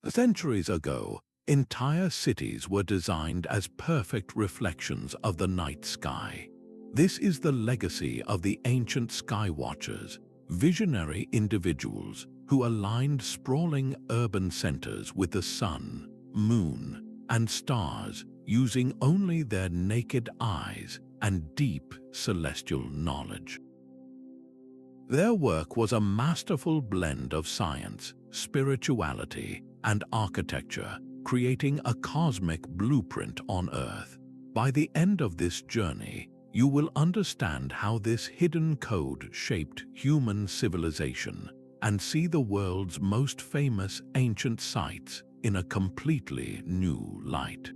Centuries ago, entire cities were designed as perfect reflections of the night sky. This is the legacy of the ancient Sky Watchers, visionary individuals who aligned sprawling urban centers with the sun, moon, and stars using only their naked eyes and deep celestial knowledge. Their work was a masterful blend of science, spirituality, and architecture, creating a cosmic blueprint on Earth. By the end of this journey, you will understand how this hidden code shaped human civilization and see the world's most famous ancient sites in a completely new light.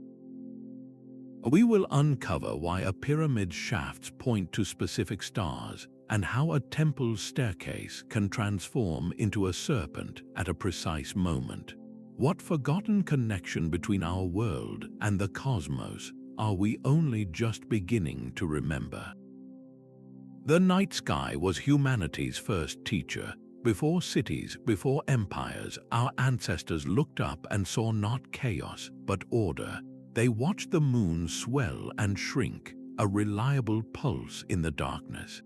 We will uncover why a pyramid's shafts point to specific stars and how a temple's staircase can transform into a serpent at a precise moment. What forgotten connection between our world and the cosmos are we only just beginning to remember? The night sky was humanity's first teacher. Before cities, before empires, our ancestors looked up and saw not chaos, but order. They watched the moon swell and shrink, a reliable pulse in the darkness.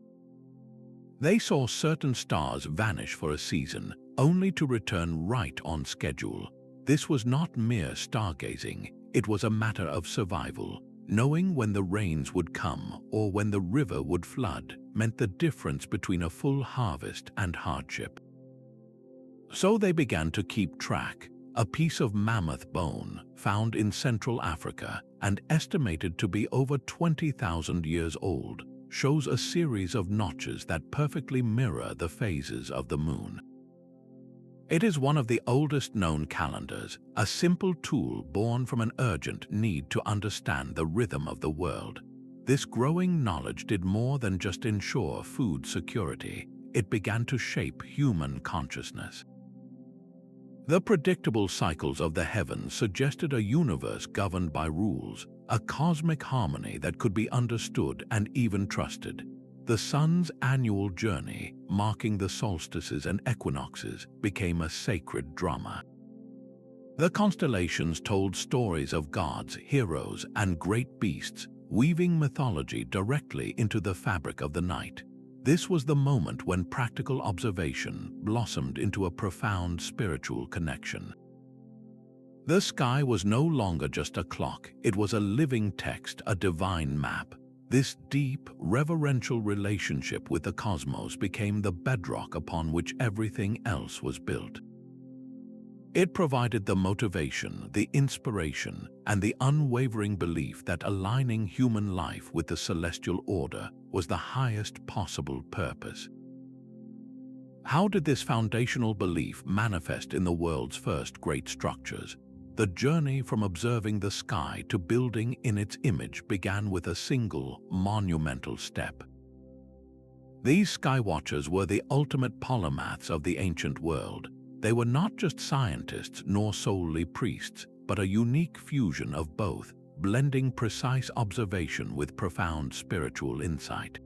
They saw certain stars vanish for a season, only to return right on schedule. This was not mere stargazing, it was a matter of survival. Knowing when the rains would come or when the river would flood meant the difference between a full harvest and hardship. So they began to keep track. A piece of mammoth bone found in Central Africa and estimated to be over 20,000 years old shows a series of notches that perfectly mirror the phases of the moon. It is one of the oldest known calendars, a simple tool born from an urgent need to understand the rhythm of the world. This growing knowledge did more than just ensure food security. It began to shape human consciousness. The predictable cycles of the heavens suggested a universe governed by rules, a cosmic harmony that could be understood and even trusted. The sun's annual journey, marking the solstices and equinoxes, became a sacred drama. The constellations told stories of gods, heroes, and great beasts, weaving mythology directly into the fabric of the night. This was the moment when practical observation blossomed into a profound spiritual connection. The sky was no longer just a clock, it was a living text, a divine map. This deep, reverential relationship with the cosmos became the bedrock upon which everything else was built. It provided the motivation, the inspiration, and the unwavering belief that aligning human life with the celestial order was the highest possible purpose. How did this foundational belief manifest in the world's first great structures? The journey from observing the sky to building in its image began with a single, monumental step. These Sky Watchers were the ultimate polymaths of the ancient world. They were not just scientists nor solely priests, but a unique fusion of both, blending precise observation with profound spiritual insight.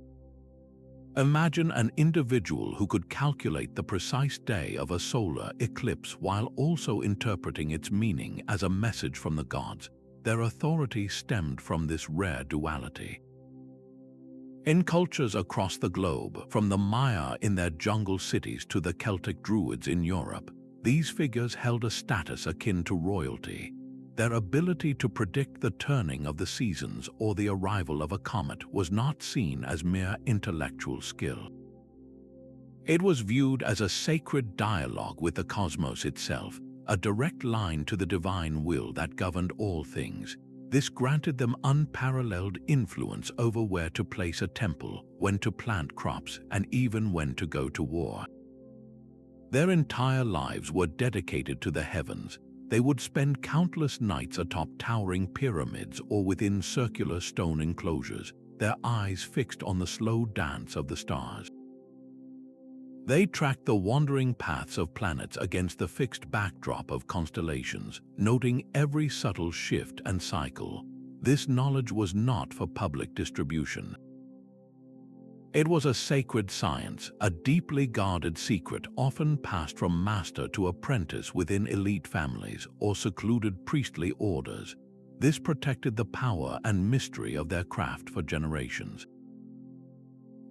Imagine an individual who could calculate the precise day of a solar eclipse while also interpreting its meaning as a message from the gods. Their authority stemmed from this rare duality. In cultures across the globe, from the Maya in their jungle cities to the Celtic Druids in Europe, these figures held a status akin to royalty. Their ability to predict the turning of the seasons or the arrival of a comet was not seen as mere intellectual skill. It was viewed as a sacred dialogue with the cosmos itself, a direct line to the divine will that governed all things. This granted them unparalleled influence over where to place a temple, when to plant crops, and even when to go to war. Their entire lives were dedicated to the heavens. They would spend countless nights atop towering pyramids or within circular stone enclosures, their eyes fixed on the slow dance of the stars. They tracked the wandering paths of planets against the fixed backdrop of constellations, noting every subtle shift and cycle. This knowledge was not for public distribution. It was a sacred science, a deeply guarded secret often passed from master to apprentice within elite families or secluded priestly orders. This protected the power and mystery of their craft for generations.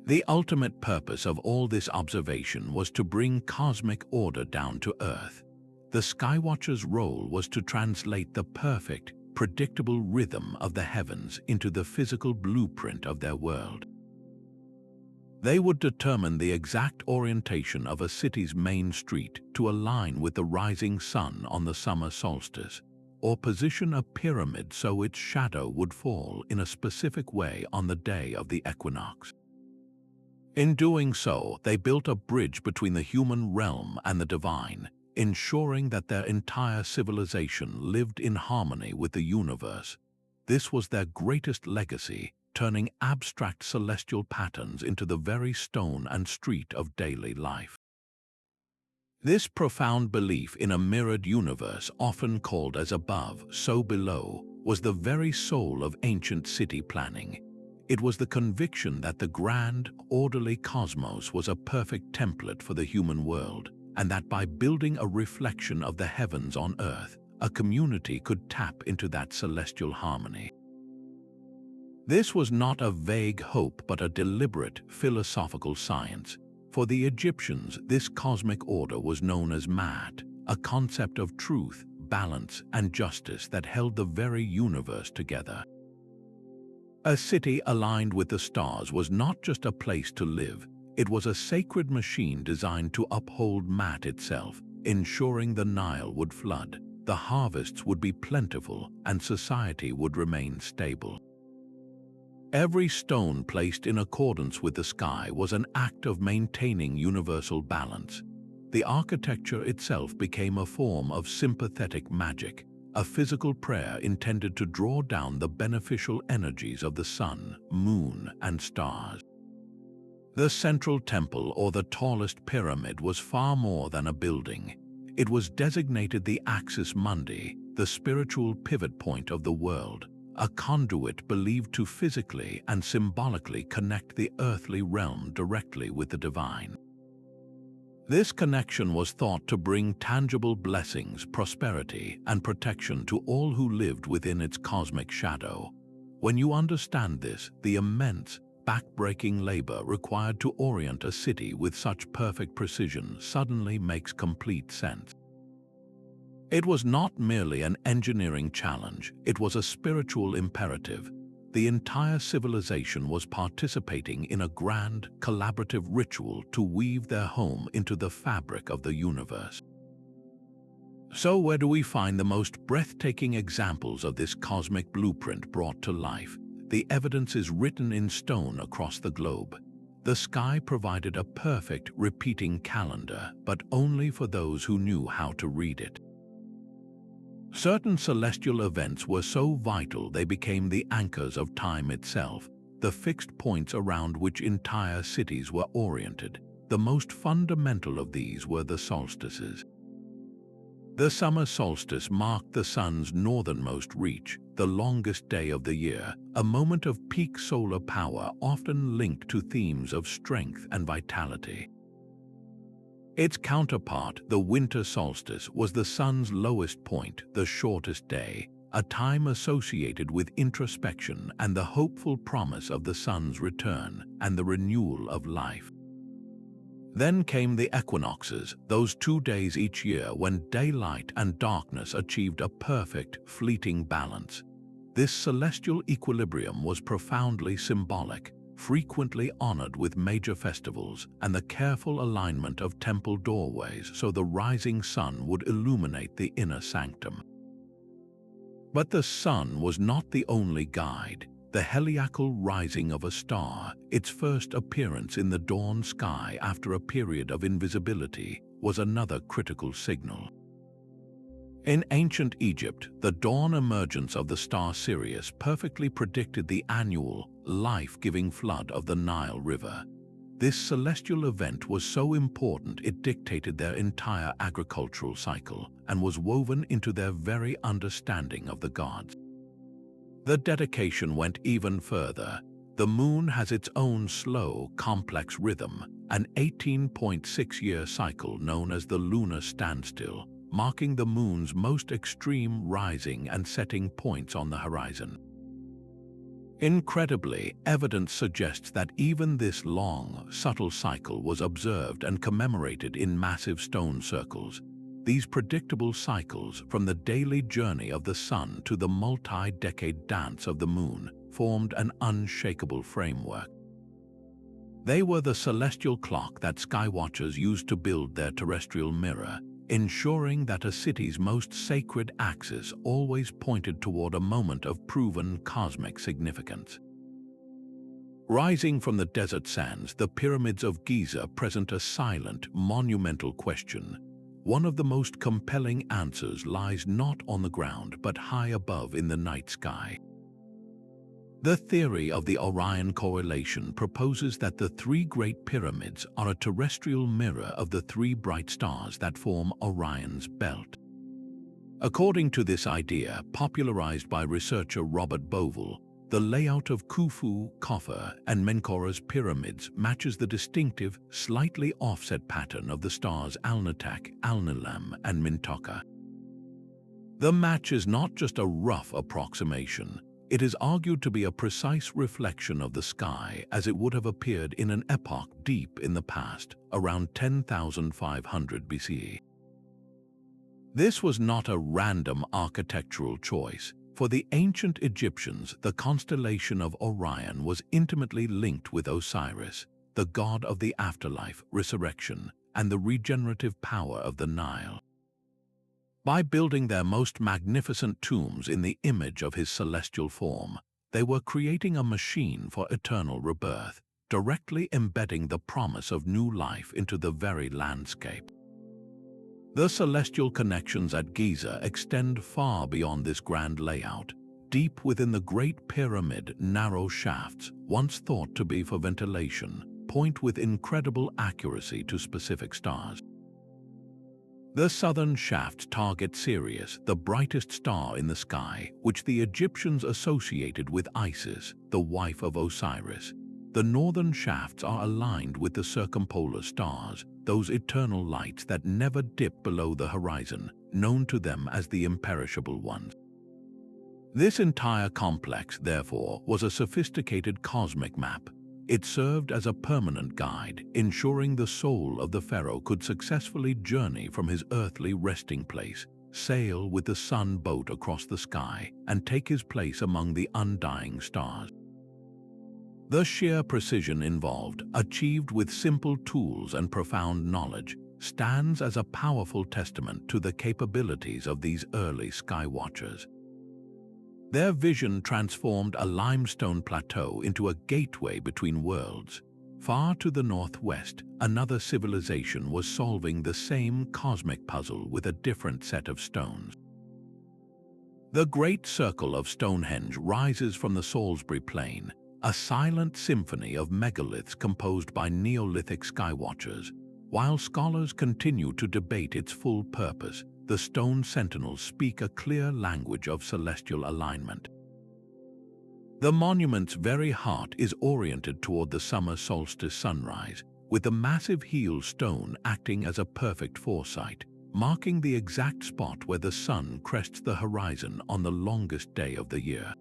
The ultimate purpose of all this observation was to bring cosmic order down to Earth. The Skywatchers' role was to translate the perfect, predictable rhythm of the heavens into the physical blueprint of their world. They would determine the exact orientation of a city's main street to align with the rising sun on the summer solstice, or position a pyramid so its shadow would fall in a specific way on the day of the equinox. In doing so, they built a bridge between the human realm and the divine, ensuring that their entire civilization lived in harmony with the universe. This was their greatest legacy, turning abstract celestial patterns into the very stone and street of daily life. This profound belief in a mirrored universe, often called as above, so below, was the very soul of ancient city planning. It was the conviction that the grand, orderly cosmos was a perfect template for the human world, and that by building a reflection of the heavens on Earth, a community could tap into that celestial harmony. This was not a vague hope but a deliberate philosophical science. For the Egyptians, this cosmic order was known as Ma'at, a concept of truth, balance, and justice that held the very universe together. A city aligned with the stars was not just a place to live, it was a sacred machine designed to uphold Ma'at itself, ensuring the Nile would flood, the harvests would be plentiful, and society would remain stable. Every stone placed in accordance with the sky was an act of maintaining universal balance. The architecture itself became a form of sympathetic magic, a physical prayer intended to draw down the beneficial energies of the sun, moon, and stars. The central temple, or the tallest pyramid, was far more than a building. It was designated the Axis Mundi, the spiritual pivot point of the world, a conduit believed to physically and symbolically connect the earthly realm directly with the divine. This connection was thought to bring tangible blessings, prosperity, and protection to all who lived within its cosmic shadow. When you understand this, the immense, back-breaking labor required to orient a city with such perfect precision suddenly makes complete sense. It was not merely an engineering challenge, it was a spiritual imperative. The entire civilization was participating in a grand, collaborative ritual to weave their home into the fabric of the universe. So where do we find the most breathtaking examples of this cosmic blueprint brought to life? The evidence is written in stone across the globe. The sky provided a perfect repeating calendar, but only for those who knew how to read it. Certain celestial events were so vital they became the anchors of time itself, the fixed points around which entire cities were oriented. The most fundamental of these were the solstices. The summer solstice marked the sun's northernmost reach, the longest day of the year, a moment of peak solar power often linked to themes of strength and vitality. Its counterpart, the winter solstice, was the sun's lowest point, the shortest day, a time associated with introspection and the hopeful promise of the sun's return and the renewal of life. Then came the equinoxes, those 2 days each year when daylight and darkness achieved a perfect, fleeting balance. This celestial equilibrium was profoundly symbolic, frequently honored with major festivals and the careful alignment of temple doorways so the rising sun would illuminate the inner sanctum. But the sun was not the only guide. The heliacal rising of a star, its first appearance in the dawn sky after a period of invisibility, was another critical signal. In ancient Egypt, the dawn emergence of the star Sirius perfectly predicted the annual, life-giving flood of the Nile River. This celestial event was so important it dictated their entire agricultural cycle and was woven into their very understanding of the gods. The dedication went even further. The moon has its own slow, complex rhythm, an 18.6-year cycle known as the lunar standstill, marking the moon's most extreme rising and setting points on the horizon. Incredibly, evidence suggests that even this long, subtle cycle was observed and commemorated in massive stone circles. These predictable cycles, from the daily journey of the sun to the multi-decade dance of the moon, formed an unshakable framework. They were the celestial clock that skywatchers used to build their terrestrial mirror, ensuring that a city's most sacred axis always pointed toward a moment of proven cosmic significance. Rising from the desert sands, the pyramids of Giza present a silent, monumental question. One of the most compelling answers lies not on the ground but high above in the night sky. The theory of the Orion correlation proposes that the three Great Pyramids are a terrestrial mirror of the three bright stars that form Orion's belt. According to this idea, popularized by researcher Robert Bovell, the layout of Khufu, Khafre, and Menkaura's pyramids matches the distinctive, slightly offset pattern of the stars Alnitak, Alnilam, and Mintaka. The match is not just a rough approximation. It is argued to be a precise reflection of the sky as it would have appeared in an epoch deep in the past, around 10,500 BCE. This was not a random architectural choice. For the ancient Egyptians, the constellation of Orion was intimately linked with Osiris, the god of the afterlife, resurrection, and the regenerative power of the Nile. By building their most magnificent tombs in the image of his celestial form, they were creating a machine for eternal rebirth, directly embedding the promise of new life into the very landscape. The celestial connections at Giza extend far beyond this grand layout. Deep within the Great Pyramid, narrow shafts, once thought to be for ventilation, point with incredible accuracy to specific stars. The southern shafts target Sirius, the brightest star in the sky, which the Egyptians associated with Isis, the wife of Osiris. The northern shafts are aligned with the circumpolar stars, those eternal lights that never dip below the horizon, known to them as the imperishable ones. This entire complex, therefore, was a sophisticated cosmic map. It served as a permanent guide, ensuring the soul of the pharaoh could successfully journey from his earthly resting place, sail with the sun boat across the sky, and take his place among the undying stars. The sheer precision involved, achieved with simple tools and profound knowledge, stands as a powerful testament to the capabilities of these early skywatchers. Their vision transformed a limestone plateau into a gateway between worlds. Far to the northwest, another civilization was solving the same cosmic puzzle with a different set of stones. The Great Circle of Stonehenge rises from the Salisbury Plain, a silent symphony of megaliths composed by Neolithic skywatchers. While scholars continue to debate its full purpose, the stone sentinels speak a clear language of celestial alignment. The monument's very heart is oriented toward the summer solstice sunrise, with the massive heel stone acting as a perfect foresight, marking the exact spot where the sun crests the horizon on the longest day of the year.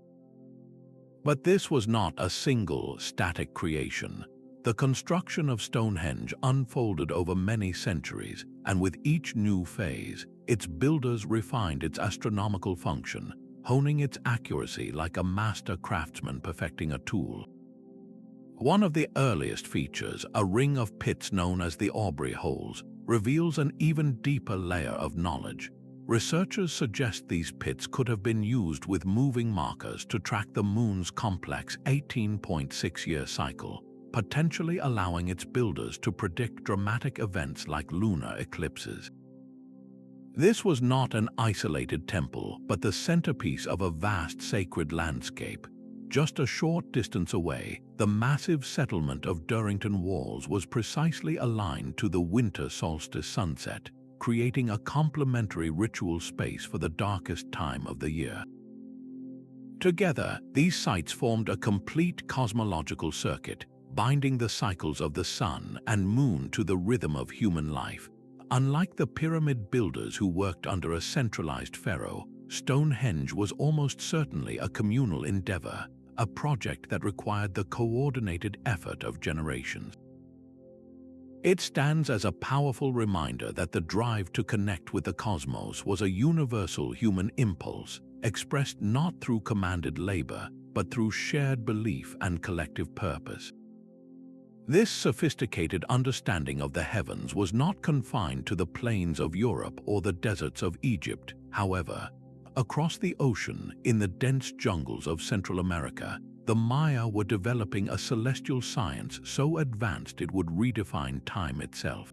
But this was not a single, static creation. The construction of Stonehenge unfolded over many centuries, and with each new phase, its builders refined its astronomical function, honing its accuracy like a master craftsman perfecting a tool. One of the earliest features, a ring of pits known as the Aubrey Holes, reveals an even deeper layer of knowledge. Researchers suggest these pits could have been used with moving markers to track the moon's complex 18.6-year cycle, potentially allowing its builders to predict dramatic events like lunar eclipses. This was not an isolated temple, but the centerpiece of a vast sacred landscape. Just a short distance away, the massive settlement of Durrington Walls was precisely aligned to the winter solstice sunset, creating a complementary ritual space for the darkest time of the year. Together, these sites formed a complete cosmological circuit, binding the cycles of the sun and moon to the rhythm of human life. Unlike the pyramid builders who worked under a centralized pharaoh, Stonehenge was almost certainly a communal endeavor, a project that required the coordinated effort of generations. It stands as a powerful reminder that the drive to connect with the cosmos was a universal human impulse, expressed not through commanded labor, but through shared belief and collective purpose. This sophisticated understanding of the heavens was not confined to the plains of Europe or the deserts of Egypt. However, across the ocean, in the dense jungles of Central America, the Maya were developing a celestial science so advanced it would redefine time itself.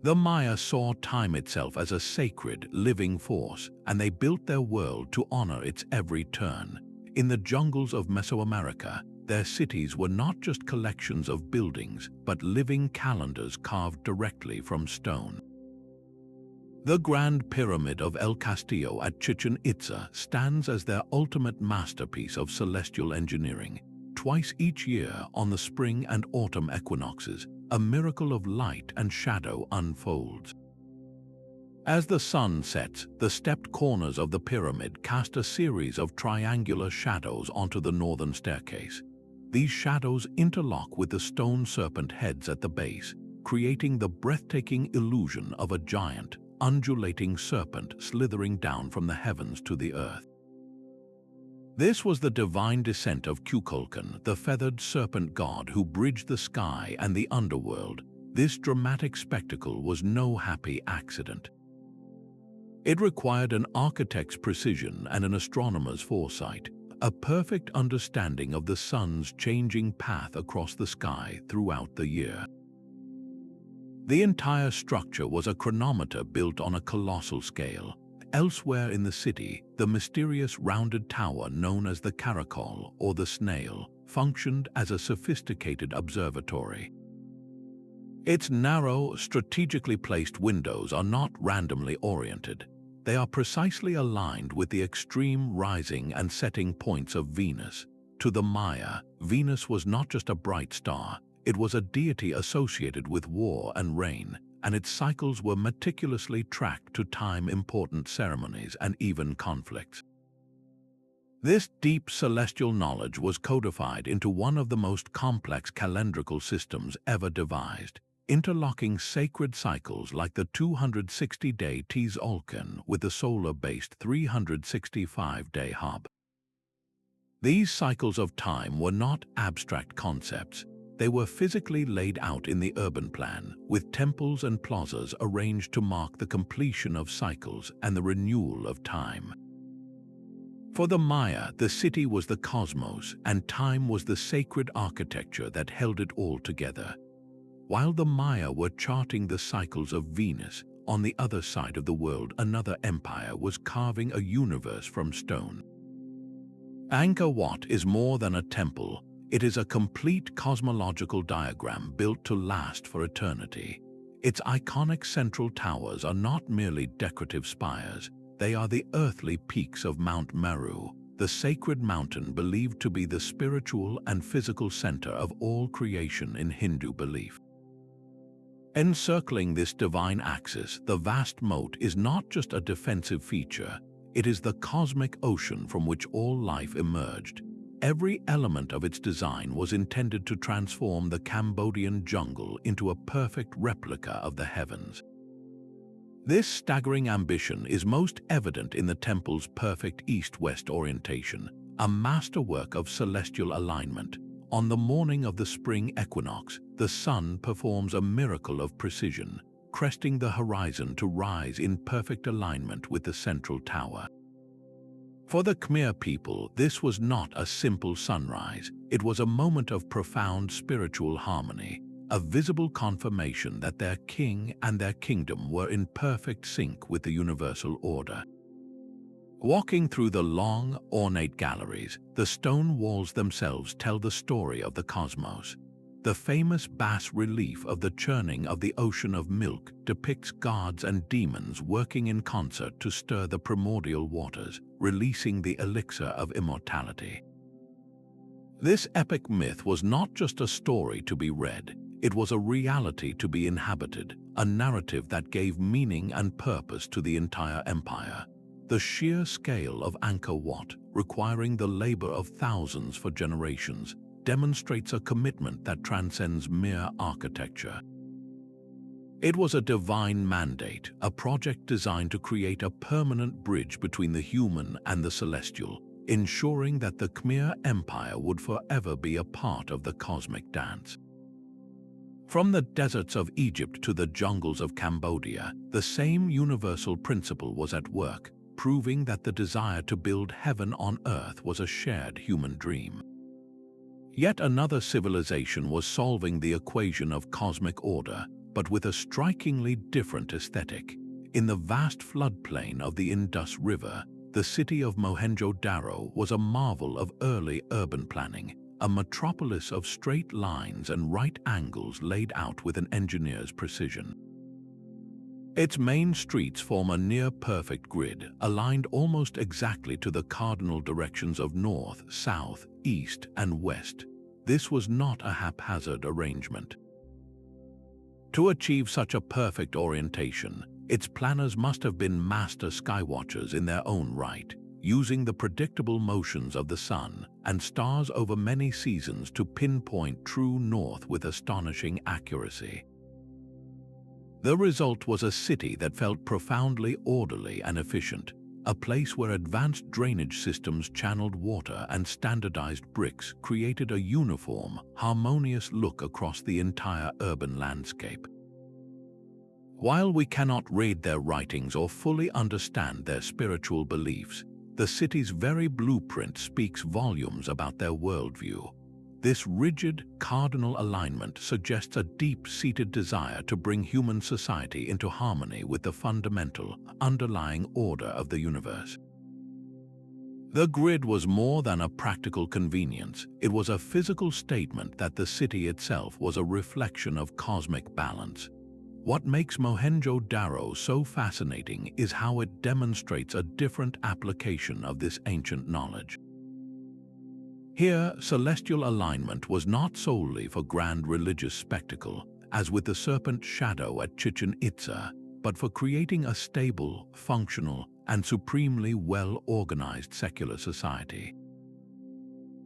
The Maya saw time itself as a sacred, living force, and they built their world to honor its every turn. In the jungles of Mesoamerica, their cities were not just collections of buildings, but living calendars carved directly from stone. The Grand Pyramid of El Castillo at Chichen Itza stands as their ultimate masterpiece of celestial engineering. Twice each year on the spring and autumn equinoxes, a miracle of light and shadow unfolds. As the sun sets, the stepped corners of the pyramid cast a series of triangular shadows onto the northern staircase. These shadows interlock with the stone serpent heads at the base, creating the breathtaking illusion of a giant, undulating serpent slithering down from the heavens to the earth. This was the divine descent of Kukulkan, the feathered serpent god who bridged the sky and the underworld. This dramatic spectacle was no happy accident. It required an architect's precision and an astronomer's foresight, a perfect understanding of the sun's changing path across the sky throughout the year. The entire structure was a chronometer built on a colossal scale. Elsewhere in the city, the mysterious rounded tower known as the Caracol or the Snail functioned as a sophisticated observatory. Its narrow, strategically placed windows are not randomly oriented. They are precisely aligned with the extreme rising and setting points of Venus. To the Maya, Venus was not just a bright star, it was a deity associated with war and rain, and its cycles were meticulously tracked to time important ceremonies and even conflicts. This deep celestial knowledge was codified into one of the most complex calendrical systems ever devised, interlocking sacred cycles like the 260-day Teotihuacan with the solar-based 365-day hub. These cycles of time were not abstract concepts. They were physically laid out in the urban plan, with temples and plazas arranged to mark the completion of cycles and the renewal of time. For the Maya, the city was the cosmos, and time was the sacred architecture that held it all together. While the Maya were charting the cycles of Venus, on the other side of the world another empire was carving a universe from stone. Angkor Wat is more than a temple. It is a complete cosmological diagram built to last for eternity. Its iconic central towers are not merely decorative spires, they are the earthly peaks of Mount Meru, the sacred mountain believed to be the spiritual and physical center of all creation in Hindu belief. Encircling this divine axis, the vast moat is not just a defensive feature, it is the cosmic ocean from which all life emerged. Every element of its design was intended to transform the Cambodian jungle into a perfect replica of the heavens. This staggering ambition is most evident in the temple's perfect east-west orientation, a masterwork of celestial alignment. On the morning of the spring equinox, the sun performs a miracle of precision, cresting the horizon to rise in perfect alignment with the central tower. For the Khmer people, this was not a simple sunrise. It was a moment of profound spiritual harmony, a visible confirmation that their king and their kingdom were in perfect sync with the universal order. Walking through the long, ornate galleries, the stone walls themselves tell the story of the cosmos. The famous bas-relief of the churning of the ocean of milk depicts gods and demons working in concert to stir the primordial waters, releasing the elixir of immortality. This epic myth was not just a story to be read, it was a reality to be inhabited, a narrative that gave meaning and purpose to the entire empire. The sheer scale of Angkor Wat, requiring the labor of thousands for generations, demonstrates a commitment that transcends mere architecture. It was a divine mandate, a project designed to create a permanent bridge between the human and the celestial, ensuring that the Khmer Empire would forever be a part of the cosmic dance. From the deserts of Egypt to the jungles of Cambodia, the same universal principle was at work, proving that the desire to build heaven on earth was a shared human dream. Yet another civilization was solving the equation of cosmic order, but with a strikingly different aesthetic. In the vast floodplain of the Indus River, the city of Mohenjo-Daro was a marvel of early urban planning, a metropolis of straight lines and right angles laid out with an engineer's precision. Its main streets form a near-perfect grid, aligned almost exactly to the cardinal directions of north, south, east, and west. This was not a haphazard arrangement. To achieve such a perfect orientation, its planners must have been master skywatchers in their own right, using the predictable motions of the sun and stars over many seasons to pinpoint true north with astonishing accuracy. The result was a city that felt profoundly orderly and efficient, a place where advanced drainage systems channeled water and standardized bricks created a uniform, harmonious look across the entire urban landscape. While we cannot read their writings or fully understand their spiritual beliefs, the city's very blueprint speaks volumes about their worldview. This rigid, cardinal alignment suggests a deep-seated desire to bring human society into harmony with the fundamental, underlying order of the universe. The grid was more than a practical convenience. It was a physical statement that the city itself was a reflection of cosmic balance. What makes Mohenjo-Daro so fascinating is how it demonstrates a different application of this ancient knowledge. Here, celestial alignment was not solely for grand religious spectacle, as with the serpent shadow at Chichen Itza, but for creating a stable, functional, and supremely well-organized secular society.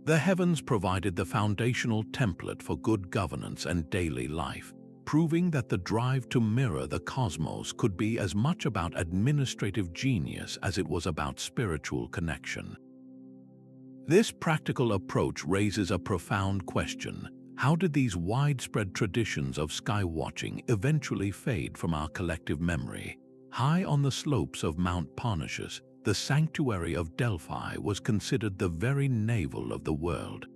The heavens provided the foundational template for good governance and daily life, proving that the drive to mirror the cosmos could be as much about administrative genius as it was about spiritual connection. This practical approach raises a profound question. How did these widespread traditions of sky watching eventually fade from our collective memory? High on the slopes of Mount Parnassus, the sanctuary of Delphi was considered the very navel of the world.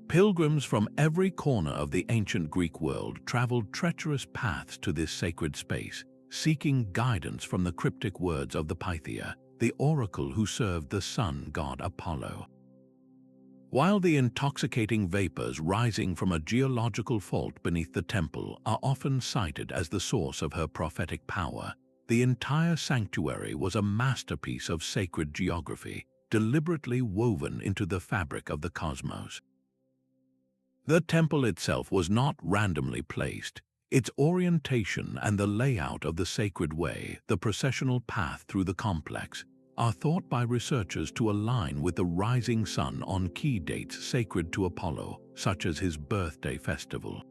Pilgrims from every corner of the ancient Greek world traveled treacherous paths to this sacred space, seeking guidance from the cryptic words of the Pythia, the oracle who served the sun god Apollo. While the intoxicating vapors rising from a geological fault beneath the temple are often cited as the source of her prophetic power, the entire sanctuary was a masterpiece of sacred geography, deliberately woven into the fabric of the cosmos. The temple itself was not randomly placed. Its orientation and the layout of the sacred way, the processional path through the complex, are thought by researchers to align with the rising sun on key dates sacred to Apollo, such as his birthday festival.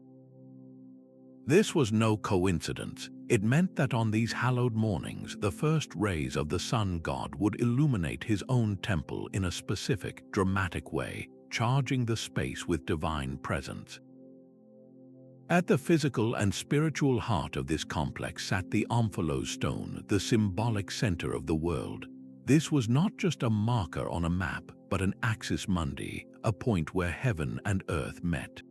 This was no coincidence. It meant that on these hallowed mornings, the first rays of the sun god would illuminate his own temple in a specific, dramatic way, charging the space with divine presence. At the physical and spiritual heart of this complex sat the Omphalos stone, the symbolic center of the world. This was not just a marker on a map, but an axis mundi, a point where heaven and earth met.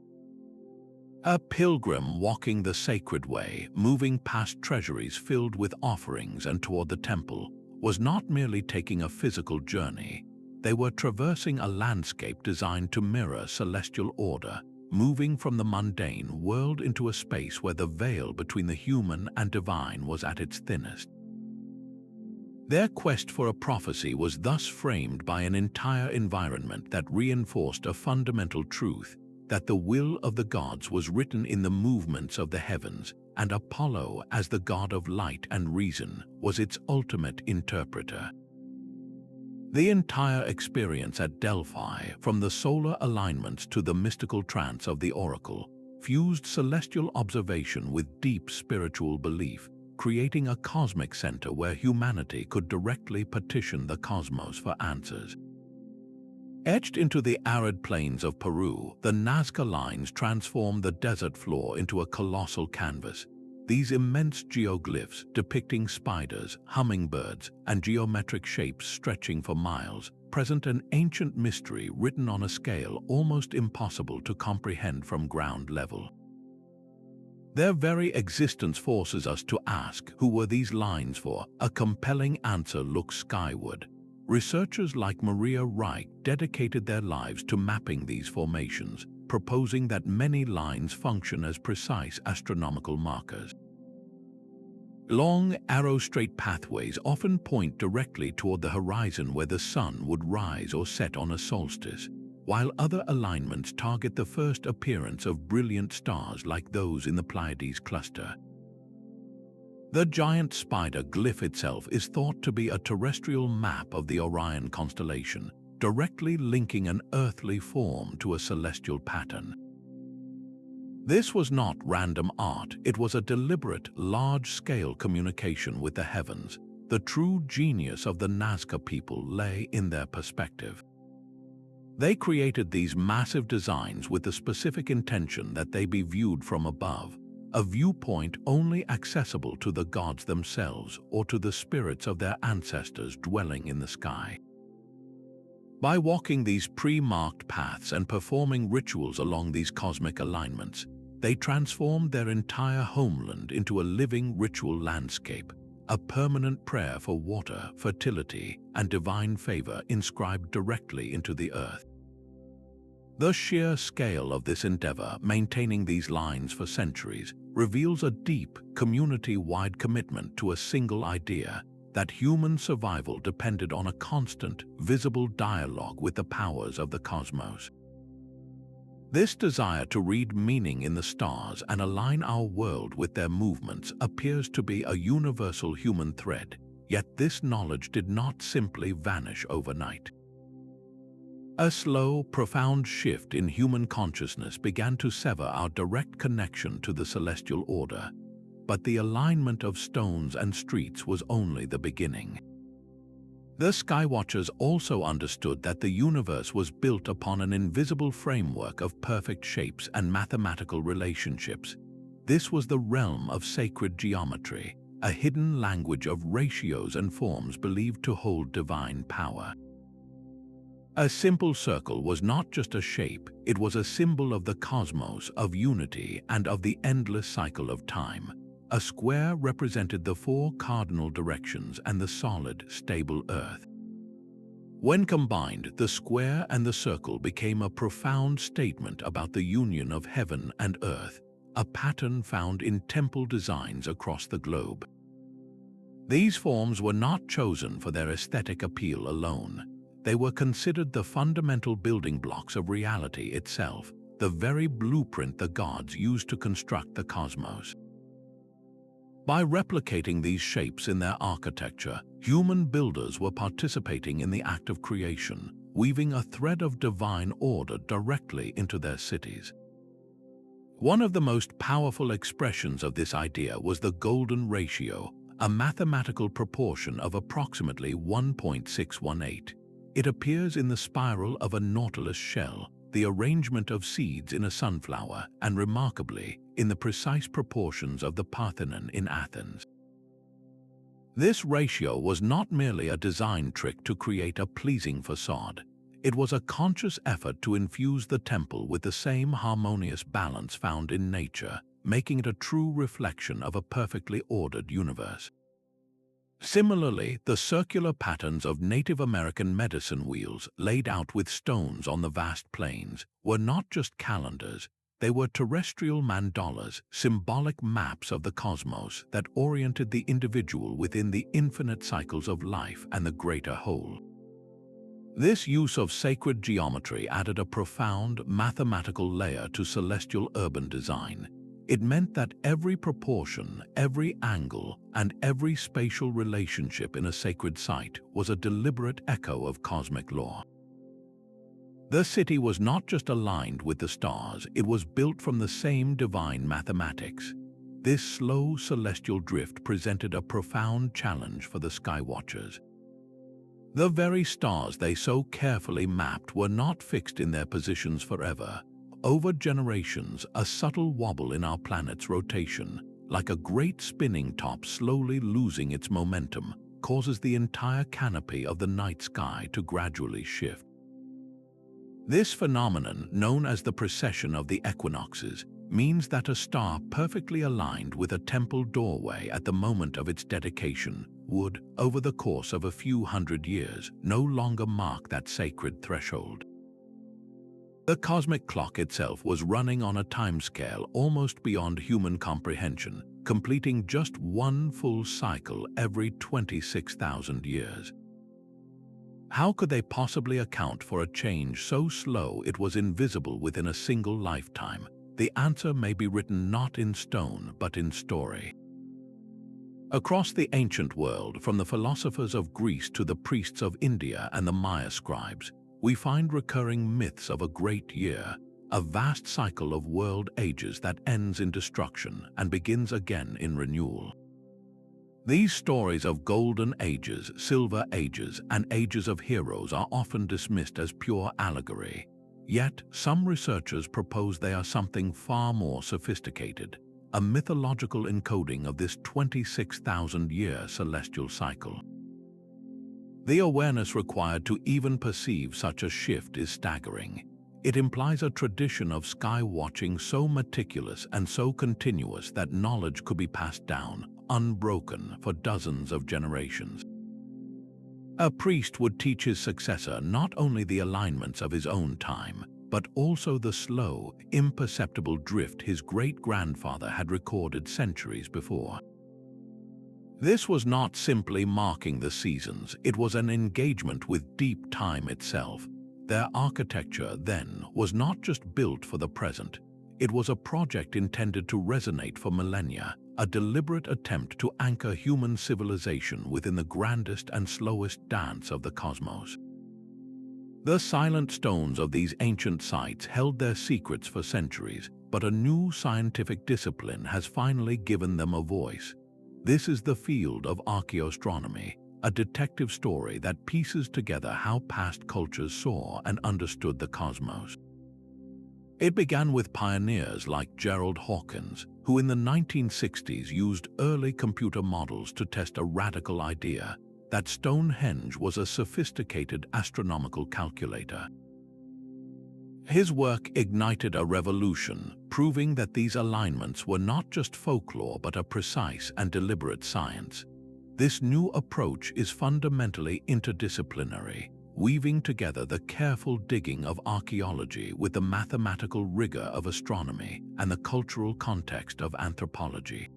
A pilgrim walking the sacred way, moving past treasuries filled with offerings and toward the temple, was not merely taking a physical journey. They were traversing a landscape designed to mirror celestial order, moving from the mundane world into a space where the veil between the human and divine was at its thinnest. Their quest for a prophecy was thus framed by an entire environment that reinforced a fundamental truth, that the will of the gods was written in the movements of the heavens, and Apollo, as the god of light and reason, was its ultimate interpreter. The entire experience at Delphi, from the solar alignments to the mystical trance of the oracle, fused celestial observation with deep spiritual belief, creating a cosmic center where humanity could directly petition the cosmos for answers. Etched into the arid plains of Peru, the Nazca lines transformed the desert floor into a colossal canvas. These immense geoglyphs depicting spiders, hummingbirds, and geometric shapes stretching for miles present an ancient mystery written on a scale almost impossible to comprehend from ground level. Their very existence forces us to ask, who were these lines for? A compelling answer looks skyward. Researchers like Maria Reich dedicated their lives to mapping these formations, proposing that many lines function as precise astronomical markers. Long, arrow-straight pathways often point directly toward the horizon where the sun would rise or set on a solstice, while other alignments target the first appearance of brilliant stars like those in the Pleiades cluster. The giant spider glyph itself is thought to be a terrestrial map of the Orion constellation, directly linking an earthly form to a celestial pattern. This was not random art, it was a deliberate, large-scale communication with the heavens. The true genius of the Nazca people lay in their perspective. They created these massive designs with the specific intention that they be viewed from above, a viewpoint only accessible to the gods themselves or to the spirits of their ancestors dwelling in the sky. By walking these pre-marked paths and performing rituals along these cosmic alignments, they transformed their entire homeland into a living ritual landscape, a permanent prayer for water, fertility, and divine favor inscribed directly into the earth. The sheer scale of this endeavor, maintaining these lines for centuries, reveals a deep, community-wide commitment to a single idea, that human survival depended on a constant, visible dialogue with the powers of the cosmos. This desire to read meaning in the stars and align our world with their movements appears to be a universal human thread, yet this knowledge did not simply vanish overnight. A slow, profound shift in human consciousness began to sever our direct connection to the celestial order, but the alignment of stones and streets was only the beginning. The Skywatchers also understood that the universe was built upon an invisible framework of perfect shapes and mathematical relationships. This was the realm of sacred geometry, a hidden language of ratios and forms believed to hold divine power. A simple circle was not just a shape, it was a symbol of the cosmos, of unity, and of the endless cycle of time. A square represented the four cardinal directions and the solid, stable Earth. When combined, the square and the circle became a profound statement about the union of heaven and earth, a pattern found in temple designs across the globe. These forms were not chosen for their aesthetic appeal alone. They were considered the fundamental building blocks of reality itself, the very blueprint the gods used to construct the cosmos. By replicating these shapes in their architecture, human builders were participating in the act of creation, weaving a thread of divine order directly into their cities. One of the most powerful expressions of this idea was the golden ratio, a mathematical proportion of approximately 1.618. It appears in the spiral of a nautilus shell, the arrangement of seeds in a sunflower, and remarkably, in the precise proportions of the Parthenon in Athens. This ratio was not merely a design trick to create a pleasing facade. It was a conscious effort to infuse the temple with the same harmonious balance found in nature, making it a true reflection of a perfectly ordered universe. Similarly, the circular patterns of Native American medicine wheels laid out with stones on the vast plains were not just calendars, They were terrestrial mandalas, symbolic maps of the cosmos that oriented the individual within the infinite cycles of life and the greater whole. This use of sacred geometry added a profound mathematical layer to celestial urban design. It meant that every proportion, every angle, and every spatial relationship in a sacred site was a deliberate echo of cosmic law. The city was not just aligned with the stars, it was built from the same divine mathematics. This slow celestial drift presented a profound challenge for the Sky Watchers. The very stars they so carefully mapped were not fixed in their positions forever. Over generations, a subtle wobble in our planet's rotation, like a great spinning top slowly losing its momentum, causes the entire canopy of the night sky to gradually shift. This phenomenon, known as the Procession of the Equinoxes, means that a star perfectly aligned with a temple doorway at the moment of its dedication would, over the course of a few hundred years, no longer mark that sacred threshold. The cosmic clock itself was running on a timescale almost beyond human comprehension, completing just one full cycle every 26,000 years. How could they possibly account for a change so slow it was invisible within a single lifetime? The answer may be written not in stone, but in story. Across the ancient world, from the philosophers of Greece to the priests of India and the Maya scribes, we find recurring myths of a great year, a vast cycle of world ages that ends in destruction and begins again in renewal. These stories of golden ages, silver ages, and ages of heroes are often dismissed as pure allegory. Yet, some researchers propose they are something far more sophisticated, a mythological encoding of this 26,000-year celestial cycle. The awareness required to even perceive such a shift is staggering. It implies a tradition of sky watching so meticulous and so continuous that knowledge could be passed down, unbroken, for dozens of generations. A priest would teach his successor not only the alignments of his own time, but also the slow, imperceptible drift his great-grandfather had recorded centuries before. This was not simply marking the seasons, it was an engagement with deep time itself. Their architecture, then, was not just built for the present. It was a project intended to resonate for millennia, a deliberate attempt to anchor human civilization within the grandest and slowest dance of the cosmos. The silent stones of these ancient sites held their secrets for centuries, but a new scientific discipline has finally given them a voice. This is the field of archaeoastronomy, a detective story that pieces together how past cultures saw and understood the cosmos. It began with pioneers like Gerald Hawkins, who in the 1960s used early computer models to test a radical idea that Stonehenge was a sophisticated astronomical calculator. His work ignited a revolution, proving that these alignments were not just folklore but a precise and deliberate science. This new approach is fundamentally interdisciplinary, weaving together the careful digging of archaeology with the mathematical rigor of astronomy and the cultural context of anthropology.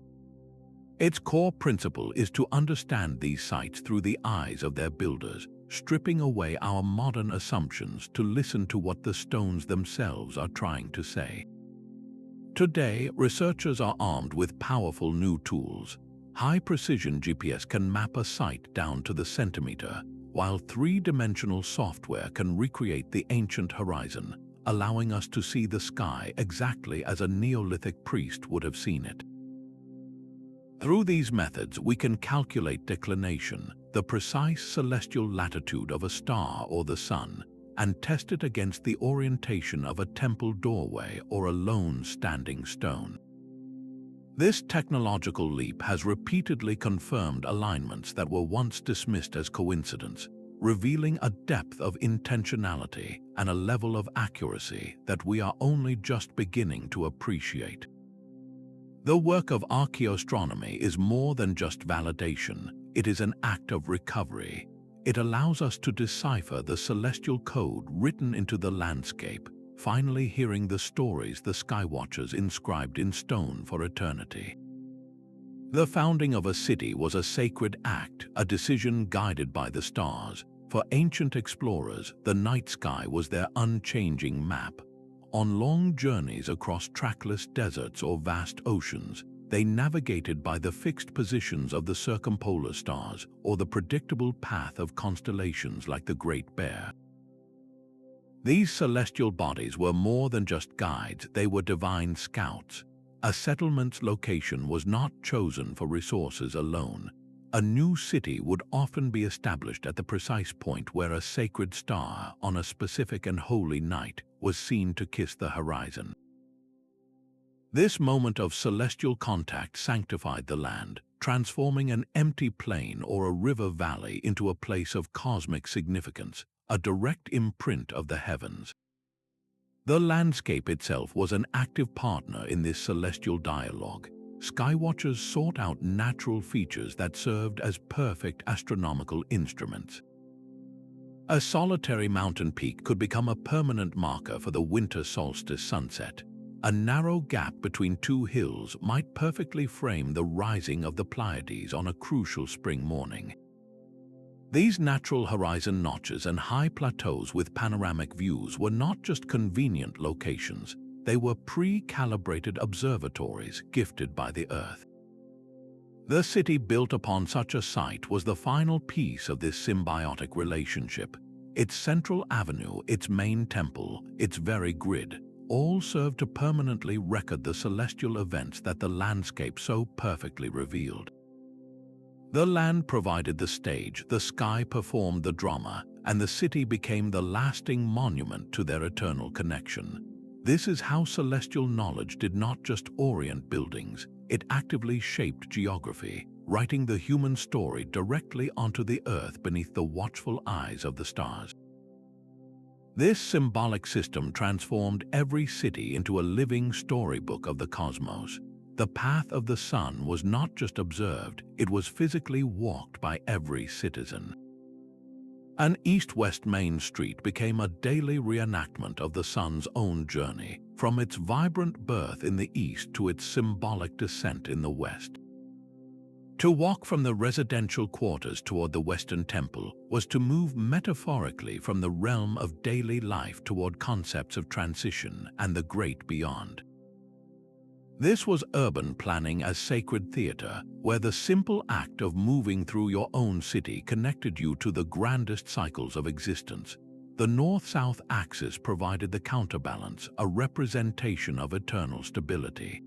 Its core principle is to understand these sites through the eyes of their builders, stripping away our modern assumptions to listen to what the stones themselves are trying to say. Today, researchers are armed with powerful new tools. High-precision GPS can map a site down to the centimeter, while three-dimensional software can recreate the ancient horizon, allowing us to see the sky exactly as a Neolithic priest would have seen it. Through these methods, we can calculate declination, the precise celestial latitude of a star or the sun, and test it against the orientation of a temple doorway or a lone standing stone. This technological leap has repeatedly confirmed alignments that were once dismissed as coincidence, revealing a depth of intentionality and a level of accuracy that we are only just beginning to appreciate. The work of archaeoastronomy is more than just validation, it is an act of recovery. It allows us to decipher the celestial code written into the landscape, finally hearing the stories the Skywatchers inscribed in stone for eternity. The founding of a city was a sacred act, a decision guided by the stars. For ancient explorers, the night sky was their unchanging map. On long journeys across trackless deserts or vast oceans, they navigated by the fixed positions of the circumpolar stars or the predictable path of constellations like the Great Bear. These celestial bodies were more than just guides, they were divine scouts. A settlement's location was not chosen for resources alone. A new city would often be established at the precise point where a sacred star on a specific and holy night was seen to kiss the horizon. This moment of celestial contact sanctified the land, transforming an empty plain or a river valley into a place of cosmic significance, a direct imprint of the heavens. The landscape itself was an active partner in this celestial dialogue. Skywatchers sought out natural features that served as perfect astronomical instruments. A solitary mountain peak could become a permanent marker for the winter solstice sunset. A narrow gap between two hills might perfectly frame the rising of the Pleiades on a crucial spring morning. These natural horizon notches and high plateaus with panoramic views were not just convenient locations, they were pre-calibrated observatories gifted by the Earth. The city built upon such a site was the final piece of this symbiotic relationship. Its central avenue, its main temple, its very grid, all served to permanently record the celestial events that the landscape so perfectly revealed. The land provided the stage, the sky performed the drama, and the city became the lasting monument to their eternal connection. This is how celestial knowledge did not just orient buildings, it actively shaped geography, writing the human story directly onto the earth beneath the watchful eyes of the stars. This symbolic system transformed every city into a living storybook of the cosmos. The path of the sun was not just observed, it was physically walked by every citizen. An east-west main street became a daily reenactment of the sun's own journey, from its vibrant birth in the east to its symbolic descent in the west. To walk from the residential quarters toward the Western Temple was to move metaphorically from the realm of daily life toward concepts of transition and the great beyond. This was urban planning as sacred theater, where the simple act of moving through your own city connected you to the grandest cycles of existence. The north-south axis provided the counterbalance, a representation of eternal stability.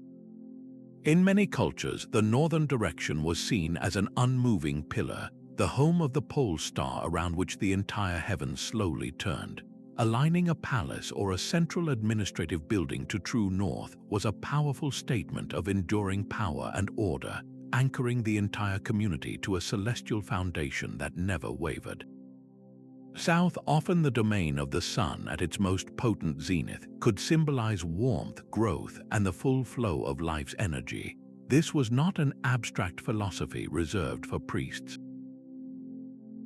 In many cultures, the northern direction was seen as an unmoving pillar, the home of the pole star around which the entire heavens slowly turned. Aligning a palace or a central administrative building to true north was a powerful statement of enduring power and order, anchoring the entire community to a celestial foundation that never wavered. South, often the domain of the sun at its most potent zenith, could symbolize warmth, growth, and the full flow of life's energy. This was not an abstract philosophy reserved for priests.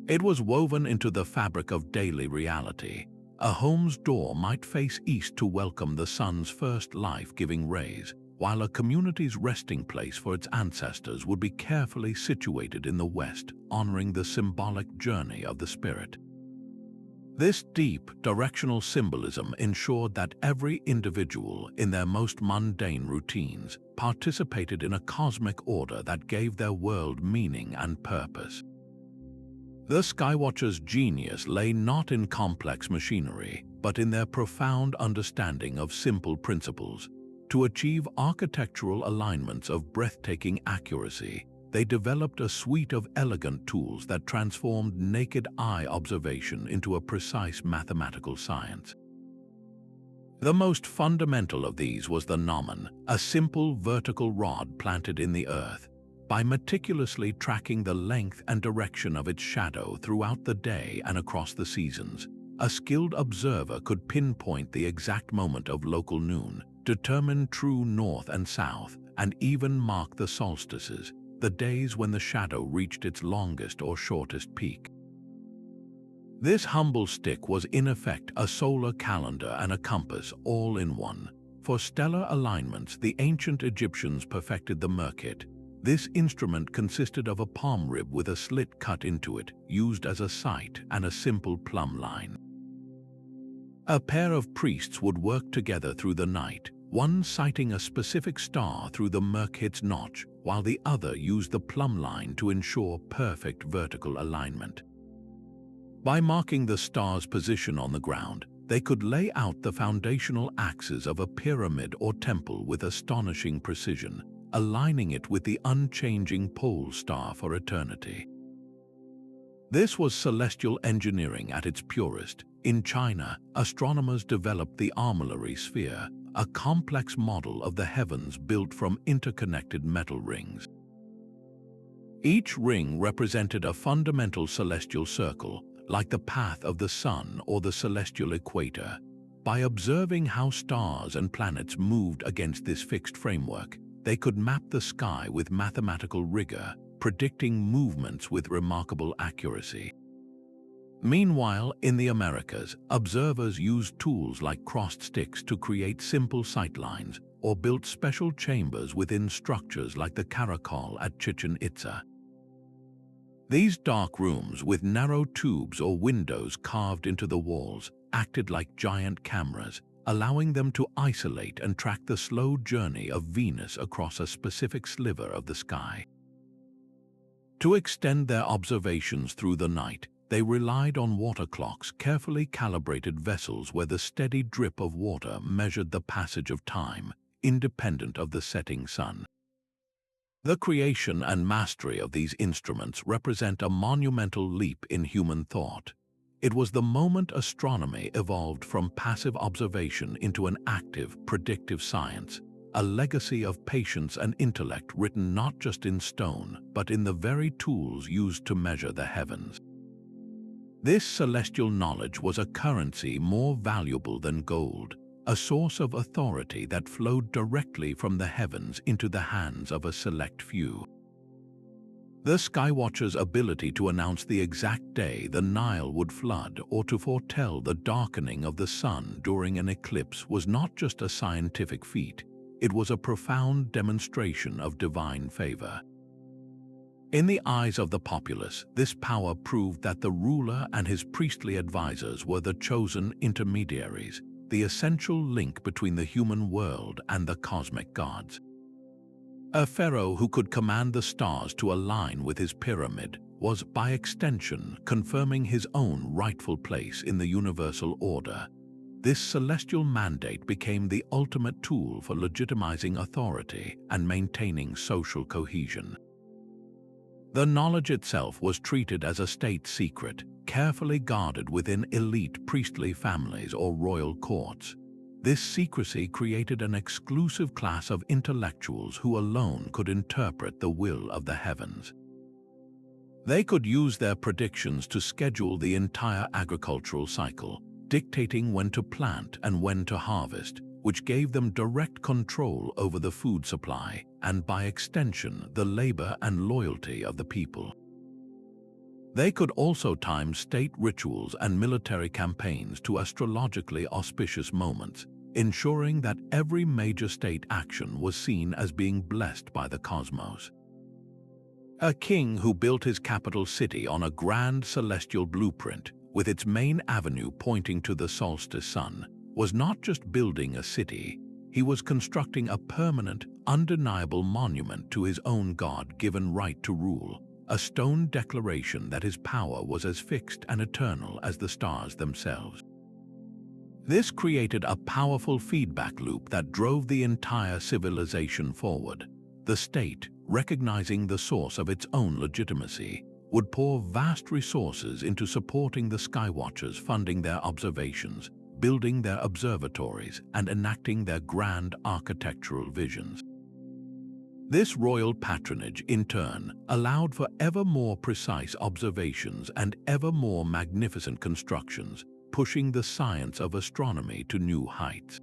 It was woven into the fabric of daily reality. A home's door might face east to welcome the sun's first life-giving rays, while a community's resting place for its ancestors would be carefully situated in the west, honoring the symbolic journey of the spirit. This deep, directional symbolism ensured that every individual, in their most mundane routines, participated in a cosmic order that gave their world meaning and purpose. The Skywatchers' genius lay not in complex machinery, but in their profound understanding of simple principles. To achieve architectural alignments of breathtaking accuracy, they developed a suite of elegant tools that transformed naked eye observation into a precise mathematical science. The most fundamental of these was the gnomon, a simple vertical rod planted in the earth. By meticulously tracking the length and direction of its shadow throughout the day and across the seasons, a skilled observer could pinpoint the exact moment of local noon, determine true north and south, and even mark the solstices, the days when the shadow reached its longest or shortest peak. This humble stick was in effect a solar calendar and a compass all in one. For stellar alignments, the ancient Egyptians perfected the merkit. This instrument consisted of a palm rib with a slit cut into it, used as a sight, and a simple plumb line. A pair of priests would work together through the night, one sighting a specific star through the merkit's notch, while the other used the plumb line to ensure perfect vertical alignment. By marking the star's position on the ground, they could lay out the foundational axis of a pyramid or temple with astonishing precision, aligning it with the unchanging pole star for eternity. This was celestial engineering at its purest. In China, astronomers developed the armillary sphere, a complex model of the heavens built from interconnected metal rings. Each ring represented a fundamental celestial circle, like the path of the sun or the celestial equator. By observing how stars and planets moved against this fixed framework, they could map the sky with mathematical rigor, predicting movements with remarkable accuracy. Meanwhile, in the Americas, observers used tools like crossed sticks to create simple sightlines, or built special chambers within structures like the Caracal at Chichen Itza. These dark rooms, with narrow tubes or windows carved into the walls, acted like giant cameras, allowing them to isolate and track the slow journey of Venus across a specific sliver of the sky. To extend their observations through the night, they relied on water clocks, carefully calibrated vessels where the steady drip of water measured the passage of time, independent of the setting sun. The creation and mastery of these instruments represent a monumental leap in human thought. It was the moment astronomy evolved from passive observation into an active, predictive science, a legacy of patience and intellect written not just in stone, but in the very tools used to measure the heavens. This celestial knowledge was a currency more valuable than gold, a source of authority that flowed directly from the heavens into the hands of a select few. The Sky Watcher's ability to announce the exact day the Nile would flood or to foretell the darkening of the sun during an eclipse was not just a scientific feat, it was a profound demonstration of divine favor. In the eyes of the populace, this power proved that the ruler and his priestly advisors were the chosen intermediaries, the essential link between the human world and the cosmic gods. A pharaoh who could command the stars to align with his pyramid was, by extension, confirming his own rightful place in the universal order. This celestial mandate became the ultimate tool for legitimizing authority and maintaining social cohesion. The knowledge itself was treated as a state secret, carefully guarded within elite priestly families or royal courts. This secrecy created an exclusive class of intellectuals who alone could interpret the will of the heavens. They could use their predictions to schedule the entire agricultural cycle, dictating when to plant and when to harvest, which gave them direct control over the food supply and, by extension, the labor and loyalty of the people. They could also time state rituals and military campaigns to astrologically auspicious moments, ensuring that every major state action was seen as being blessed by the cosmos. A king who built his capital city on a grand celestial blueprint, with its main avenue pointing to the solstice sun, was not just building a city, he was constructing a permanent, undeniable monument to his own God-given right to rule, a stone declaration that his power was as fixed and eternal as the stars themselves. This created a powerful feedback loop that drove the entire civilization forward. The state, recognizing the source of its own legitimacy, would pour vast resources into supporting the Sky Watchers, funding their observations, building their observatories, and enacting their grand architectural visions. This royal patronage, in turn, allowed for ever more precise observations and ever more magnificent constructions, pushing the science of astronomy to new heights.